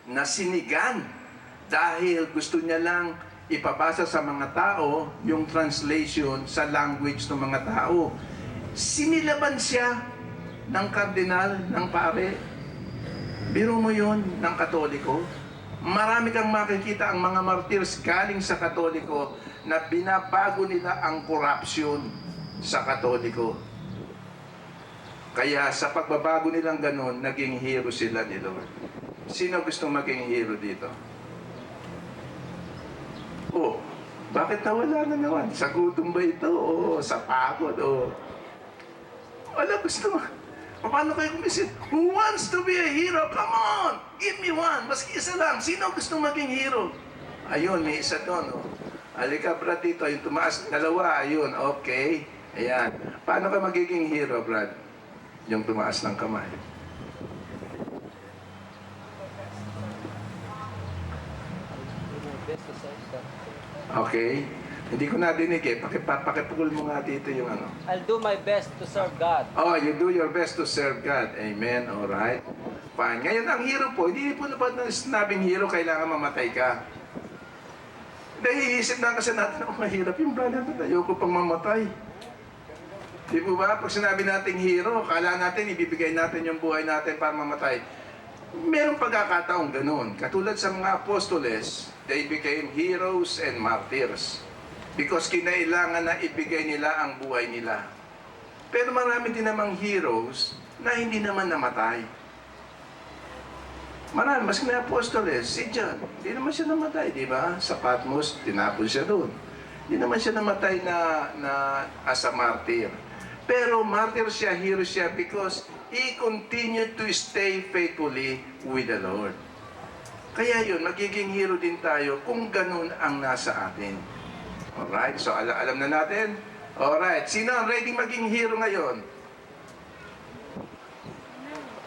Speaker 1: na sinigan dahil gusto niya lang ipabasa sa mga tao yung translation sa language ng mga tao. Sinilaban siya ng kardinal, ng pare. Biro mo yun, ng Katoliko. Marami kang makikita ang mga martyrs galing sa Katoliko na binabago nila ang corruption sa Katoliko. Kaya sa pagbabago nilang ganon, naging hero sila ni Lord. Sino gustong maging hero dito? Oh, bakit nawala na naman? Sa gutom ba ito? O sa pagod? O wala gusto. Paano kayo kumisit? Who wants to be a hero? Come on! Give me one. Maski isa lang. Sino gustong maging hero? Ayun, may isa doon. Oh. Halika, Brad, dito. Yung tumaas, dalawa. Ayun, okay. Ayan. Paano ka magiging hero, Brad? Yung tumaas ng kamay. Okay. Hindi ko nadinig eh. Pakipugol mo nga dito yung ano.
Speaker 4: I'll do my best to serve God.
Speaker 1: Oh, you do your best to serve God. Amen. Alright. Fine. Ngayon, ang hero po, hindi po na sinabing hero, kailangan mamatay ka. Dahil iisip na kasi natin, oh, mahirap yung brother na ayoko pang mamatay. Di po ba? Pag sinabi nating hero, kala natin, ibibigay natin yung buhay natin para mamatay. Merong pagkakataong ganun. Katulad sa mga apostoles, they became heroes and martyrs. Because kinailangan na ibigay nila ang buhay nila. Pero marami din namang heroes na hindi naman namatay. Marami, mas may apostoles, si John, hindi naman siya namatay, di ba? Sa Patmos, tinapon siya doon. Hindi naman siya namatay na as a martyr. Pero martyr siya, hero siya, because he continued to stay faithfully with the Lord. Kaya yun, magiging hero din tayo kung ganun ang nasa atin. Alright, so alam na natin? Alright, sino ang ready maging hero ngayon?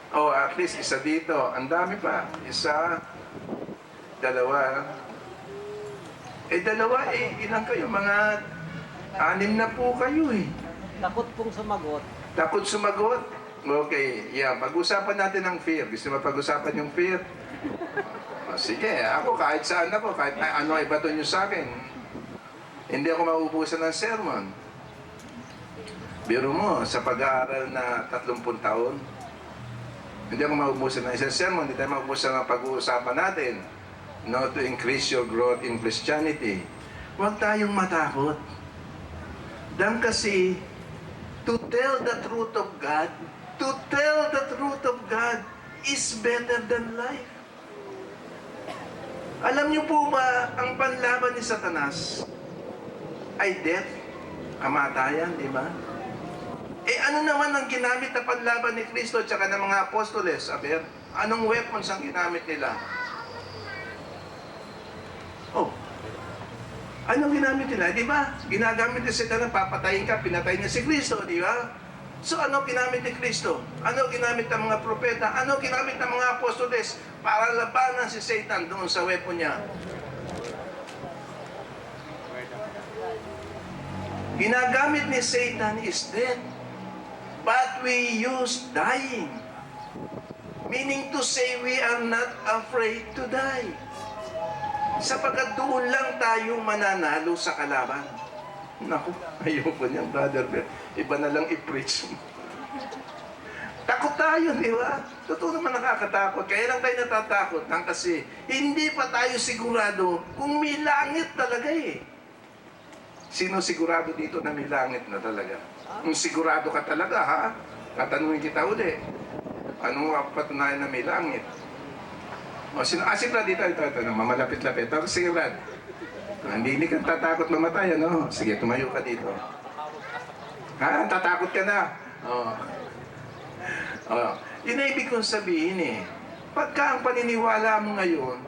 Speaker 1: Oh, at least isa dito. Ang dami pa. Isa, dalawa. Dalawa, ilan kayo? Mga 6 na po kayo eh.
Speaker 4: Takot pong sumagot.
Speaker 1: Takot sumagot? Okay, yeah. Pag-usapan natin ang fear. Gusto mo pag-usapan yung fear? O, sige, ako kahit saan ako, kahit ano ay bato nyo sa akin. Hindi ako mauubusan ng sermon. Biro mo, sa pag-aaral na 30 taon, hindi ako mauubusan ng isang sermon, hindi tayo mauubusan ng pag-uusapan natin. No, to increase your growth in Christianity. Huwag tayong matakot. Dan kasi, to tell the truth of God, is better than life. Alam niyo po ba, ang panlaban ni Satanas ay death, kamatayan, di ba? Ano naman ang ginamit na panlaban ni Kristo at saka ng mga apostoles? Aber, anong weapons ang ginamit nila? Oh, anong ginamit nila? Di ba? Ginagamit ni Satan, papatayin ka, pinatay niya si Kristo, di ba? So ano ginamit ni Kristo? Ano ginamit ng mga propeta? Ano ginamit ng mga apostoles para labanan si Satan doon sa weapon niya? Ginagamit ni Satan is death. But we use dying. Meaning to say we are not afraid to die. Sapagkat doon lang tayo mananalo sa kalaban. Naku, ayoko niyan, brother. Iba na lang i-preach mo. Takot tayo, di ba? Totoo naman nakakatakot. Kaya lang tayo natatakot kasi hindi pa tayo sigurado kung may langit talaga eh. Sino sigurado dito na may langit na talaga? Kung sigurado ka talaga, ha? Tatanungin kita uli. Ano nga patunayan na may langit? O, si Brad, ito, mamalapit-lapit. O, sige, Brad. Hindi ka tatakot mamatay, ano? Sige, tumayo ka dito. Ha? Tatakot ka na? O. Yun ang ibig kong sabihin eh. Pagka ang paniniwala mo ngayon,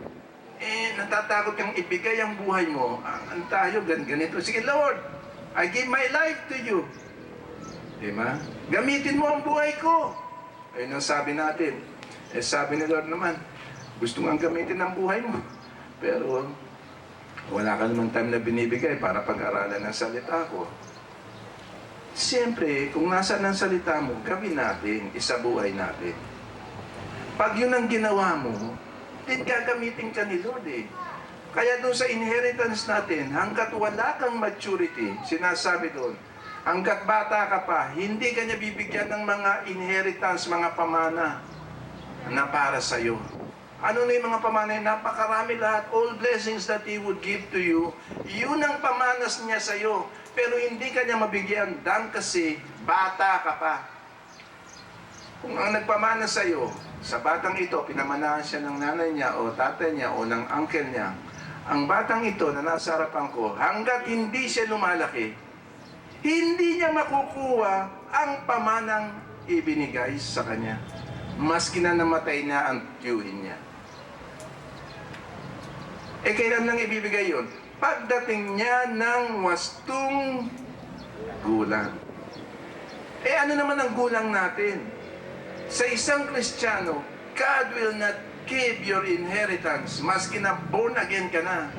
Speaker 1: natatakot kang ibigay ang buhay mo, ang tayo, ganito. Sige, Lord, I give my life to you. Diba? Gamitin mo ang buhay ko. Ayun ang sabi natin. Sabi ni Lord naman, gusto nga gamitin ang buhay mo. Pero, wala ka naman time na binibigay para pag-aralan ng salita ko. Siyempre, kung nasaan ang salita mo, gawin natin, isabuhay natin. Pag yun ang ginawa mo, din gagamitin ka ni Lord eh. Kaya doon sa inheritance natin, hanggat wala kang maturity, sinasabi doon, hanggat bata ka pa, hindi ka niya bibigyan ng mga inheritance, mga pamana na para sa iyo. Ano na yung mga pamana? Napakarami lahat. All blessings that He would give to you, yun ang pamanas niya sa iyo. Pero hindi ka niya mabigyan dahil kasi bata ka pa. Kung ang nagpamana sa iyo, sa batang ito, pinamanahan siya ng nanay niya o tatay niya o ng uncle niya, ang batang ito na nasa harapan ko, hanggat hindi siya lumalaki, hindi niya makukuha ang pamanang ibinigay sa kanya. Maski na namatay na ang tiyuhin niya. Eh, kailan lang ibibigay yun? Pagdating niya ng wastong gulang. Eh, ano naman ang gulang natin? Sa isang Kristiyano, God will not give your inheritance, maski na born again ka na,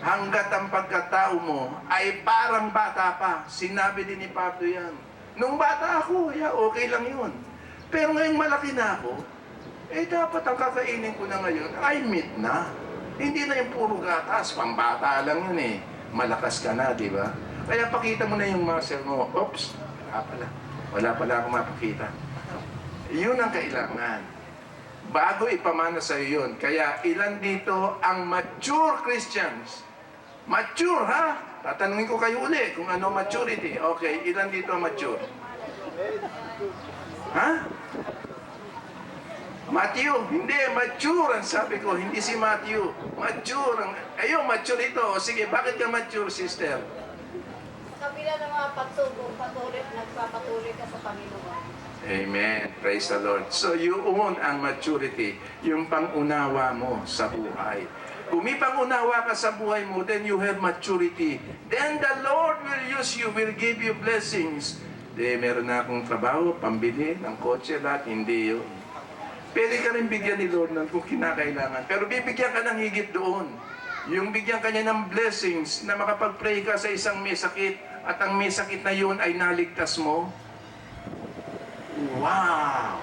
Speaker 1: hanggat ang pagkatao mo ay parang bata pa. Sinabi din ni Pablo yan. Nung bata ako, okay lang yun. Pero ngayong malaki na ako, eh dapat ang kakainin ko na ngayon ay meat na. Hindi na yung puro gatas, pambata lang yun eh. Malakas ka na, di ba? Kaya pakita mo na yung muscle mo. Oops, wala pala akong mapakita. Yun ang kailangan. Bago ipamana sa iyo yun. Kaya ilan dito ang mature Christians? Mature, ha? Tatanungin ko kayo uli kung ano maturity. Okay, ilan dito ang mature? Ha? Matthew, hindi, mature ang sabi ko, hindi si Matthew. Mature ang, ayun, mature ito. O sige, bakit ka mature, sister?
Speaker 3: Sa kabila ng mga pagsubok, nagpapatuloy ka sa Panginoon.
Speaker 1: Amen. Praise the Lord. So, yun ang maturity, yung pangunawa mo sa buhay. Kung may pangunawa ka sa buhay mo, then you have maturity. Then the Lord will use you, will give you blessings. Meron na akong trabaho, pambili ng kotse, lahat, hindi yun. Pwede ka rin bigyan ni Lord ng kung kinakailangan. Pero bibigyan ka ng higit doon. Yung bigyan ka niya ng blessings na makapag-pray ka sa isang may sakit at ang may sakit na yun ay naligtas mo. Wow!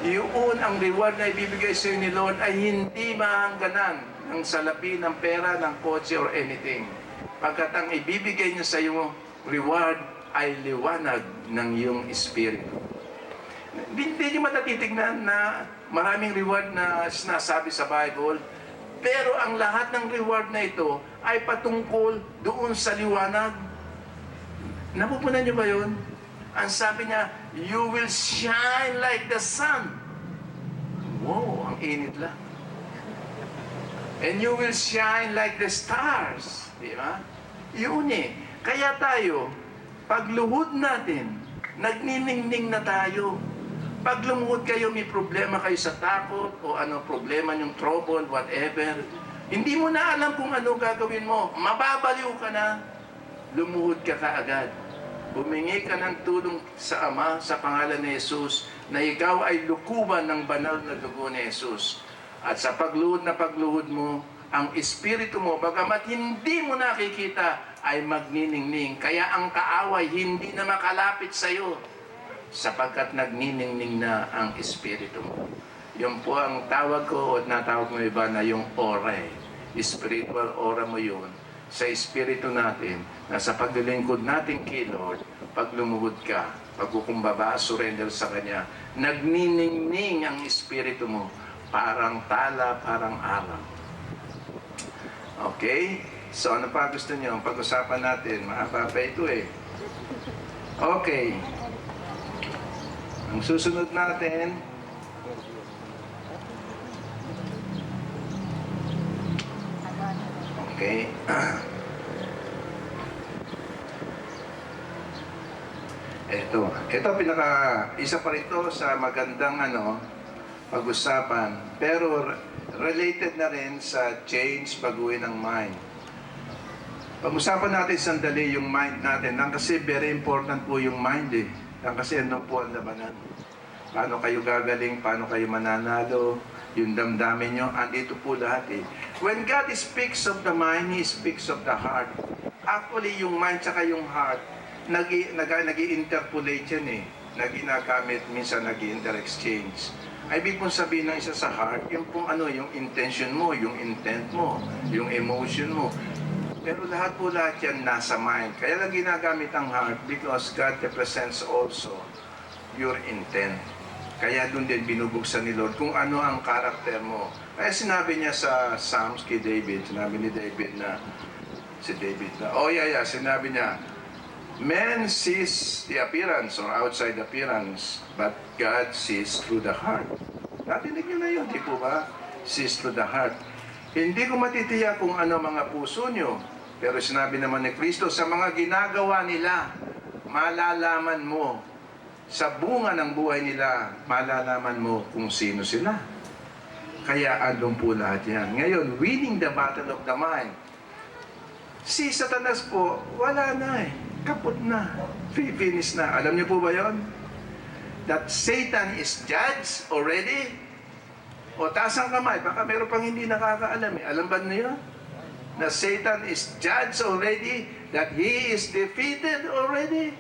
Speaker 1: Yun ang reward na ibibigay sa ni Lord ay hindi mahangganan ng salapi, ng pera, ng kotse, or anything. Pagkat ang ibibigay niya sa iyo, reward ay liwanag ng iyong espiritu. Hindi niyo matatitignan na maraming reward na sinasabi sa Bible, pero ang lahat ng reward na ito ay patungkol doon sa liwanag. Napupunan niyo ba yun? Ang sabi niya, you will shine like the sun. Wow, ang init lang. And you will shine like the stars. Di ba? Yun eh. Kaya tayo, pagluhod natin, nagniningning na tayo. Pag lumuhod kayo, may problema kayo sa takot o ano problema yung trouble, whatever. Hindi mo na alam kung ano gagawin mo. Mababaliw ka na. Lumuhod ka kaagad. Humingi ka ng tulong sa Ama sa pangalan ni Jesus na ikaw ay lukuban ng banal na dugo ni Jesus. At sa pagluhod na pagluhod mo, ang espiritu mo, bagamat hindi mo nakikita, ay magniningning. Kaya ang kaaway hindi na makalapit sa iyo sapagkat nagniningning na ang espiritu mo. Yun po ang tawag ko o natawag mo iba na yung aura. Spiritual aura mo yun sa espiritu natin na sa paglilingkod natin kay Lord, pag lumuhod ka, pagkukumbaba, surrender sa Kanya, nagniningning ang espiritu mo, parang tala, parang araw. Okay? So ano pa gusto niyo? Pag-usapan natin, mahaba pa ito eh. Okay. Ang susunod natin, okay. Ito isa pa rito sa magandang pag-usapan, pero related na rin sa change, baguhin ang mind. Pag-usapan natin sandali yung mind natin, kasi very important po yung mind eh. Kasi ano po ang labanan. Paano kayo gagaling, paano kayo mananalo, yung damdamin nyo, andito po lahat eh. When God speaks of the mind, He speaks of the heart. Actually, yung mind tsaka yung heart, nag-interpolate yan eh. Naginagamit, minsan nag-inter-exchange. Ay, ibig pong sabihin ng isa sa heart, yung pong yung intention mo, yung intent mo, yung emotion mo. Pero lahat yan nasa mind. Kaya lang ginagamit ang heart because God represents also your intent. Kaya doon din binubuksan ni Lord kung ano ang karakter mo. Kaya sinabi niya sa Psalms kay David, sinabi ni David na, sinabi niya, Man sees the appearance or outside appearance, but God sees through the heart. Natinig niyo na yun, di po ba? Sees through the heart. Hindi ko matitiyak kung ano mga puso nyo, pero sinabi naman ni Kristo, sa mga ginagawa nila, malalaman mo. Sa bunga ng buhay nila, malalaman mo kung sino sila. Kaya andun po lahat yan. Ngayon, winning the battle of the mind. Si Satanas po, wala na eh. Kaput na. Finish na. Alam niyo po ba yon? That Satan is judged already? O taas ang kamay, baka meron pang hindi nakakaalam eh. Alam ba niyo? Na Satan is judged already? That he is defeated already?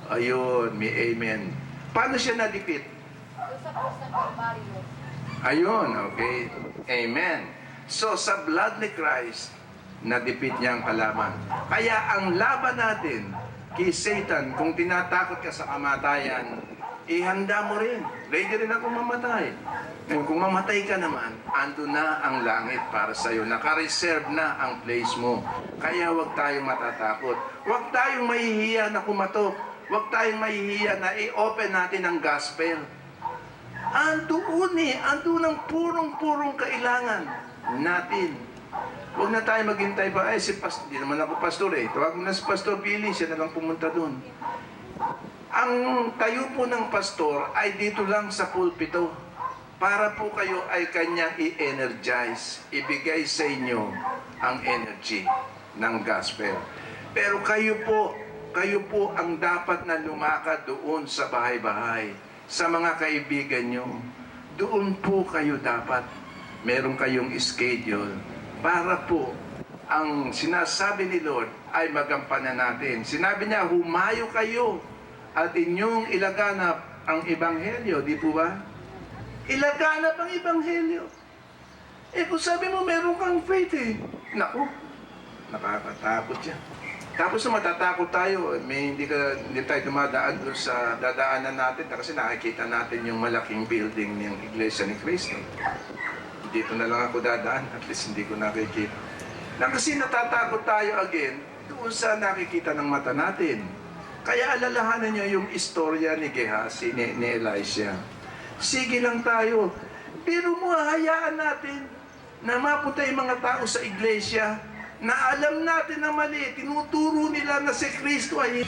Speaker 1: Ayun, may amen. Paano siya na-defeat?
Speaker 3: Doon sa cross ng Calvario.
Speaker 1: Ayun, okay. Amen. So, sa blood ni Christ, na-defeat niya ang kalaban. Kaya ang laban natin kay Satan, kung tinatakot ka sa kamatayan, ihanda mo rin. Ready rin ako mamatay. Ngayon, kung mamatay ka naman, ando na ang langit para sa'yo. Naka-reserve na ang place mo. Kaya huwag tayong matatakot. Huwag tayong mahihiya na kumatok. Huwag tayong mahihiya na i-open natin ang gospel. Andoon eh. Andoon ang purong-purong kailangan natin. Huwag na tayo maghintay pa. Di naman ako pastor eh. Tawag mo na si Pastor Billy, siya na lang pumunta doon. Ang tayo po ng pastor ay dito lang sa pulpito. Para po kayo ay kanyang i-energize. Ibigay sa inyo ang energy ng gospel. Pero kayo po ang dapat na lumakad doon sa bahay-bahay. Sa mga kaibigan nyo. Doon po kayo dapat. Meron kayong schedule. Para po, ang sinasabi ni Lord ay magampanan natin. Sinabi niya, humayo kayo at inyong ilaganap ang Ebanghelyo. Di po ba? Ilaganap ang Ebanghelyo. Kung sabi mo, meron kang faith eh. Naku, nakakatakot yan. Tapos na matatakot tayo, hindi tayo dumadaan doon sa dadaanan natin kasi nakikita natin yung malaking building ng Iglesia ni Cristo. Dito na lang ako dadaan, at least hindi ko nakikita. Kasi natatakot tayo again doon sa nakikita ng mata natin. Kaya alalahanan niyo yung istorya ni Gehazi, ni Elisha. Sige lang tayo, pero mo hayaan natin na mapunta yung mga tao sa iglesia na alam natin na mali, tinuturo nila na si Kristo ay